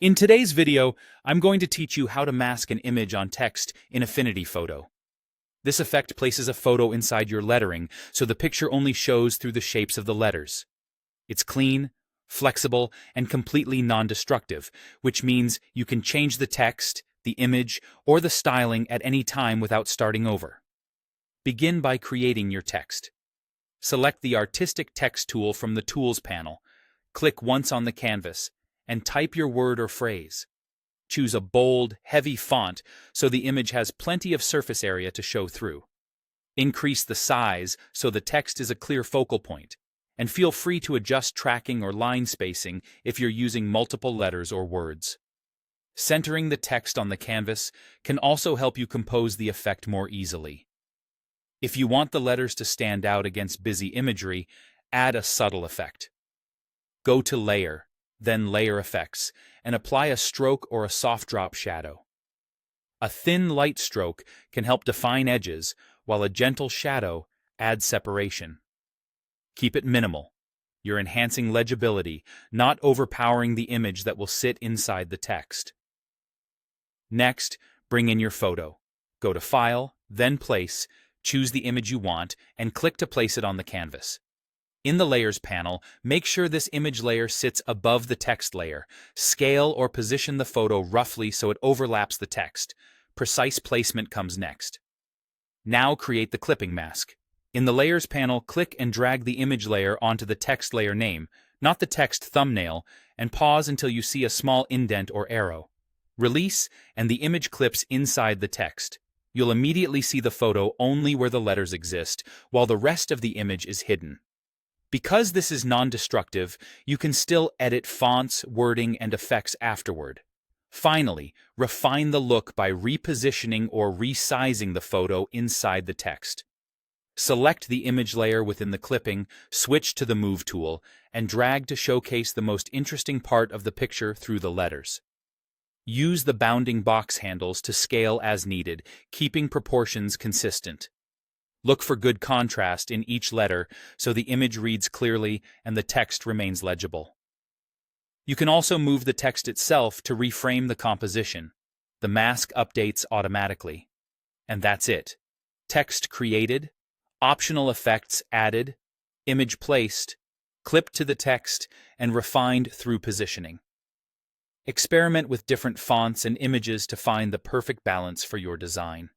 In today's video, I'm going to teach you how to mask an image on text in Affinity Photo. This effect places a photo inside your lettering, so the picture only shows through the shapes of the letters. It's clean, flexible, and completely non-destructive, which means you can change the text, the image, or the styling at any time without starting over. Begin by creating your text. Select the Artistic Text tool from the Tools panel. Click once on the canvas, and type your word or phrase. Choose a bold, heavy font so the image has plenty of surface area to show through. Increase the size so the text is a clear focal point, and feel free to adjust tracking or line spacing if you're using multiple letters or words. Centering the text on the canvas can also help you compose the effect more easily. If you want the letters to stand out against busy imagery, add a subtle effect. Go to Layer, then Layer Effects, and apply a stroke or a soft drop shadow. A thin light stroke can help define edges, while a gentle shadow adds separation. Keep it minimal. You're enhancing legibility, not overpowering the image that will sit inside the text. Next, bring in your photo. Go to File, then Place, choose the image you want, and click to place it on the canvas. In the Layers panel, make sure this image layer sits above the text layer. Scale or position the photo roughly so it overlaps the text. Precise placement comes next. Now create the clipping mask. In the Layers panel, click and drag the image layer onto the text layer name, not the text thumbnail, and pause until you see a small indent or arrow. Release, and the image clips inside the text. You'll immediately see the photo only where the letters exist, while the rest of the image is hidden. Because this is non-destructive, you can still edit fonts, wording, and effects afterward. Finally, refine the look by repositioning or resizing the photo inside the text. Select the image layer within the clipping, switch to the Move tool, and drag to showcase the most interesting part of the picture through the letters. Use the bounding box handles to scale as needed, keeping proportions consistent. Look for good contrast in each letter so the image reads clearly and the text remains legible. You can also move the text itself to reframe the composition. The mask updates automatically. And that's it. Text created, optional effects added, image placed, clipped to the text, and refined through positioning. Experiment with different fonts and images to find the perfect balance for your design.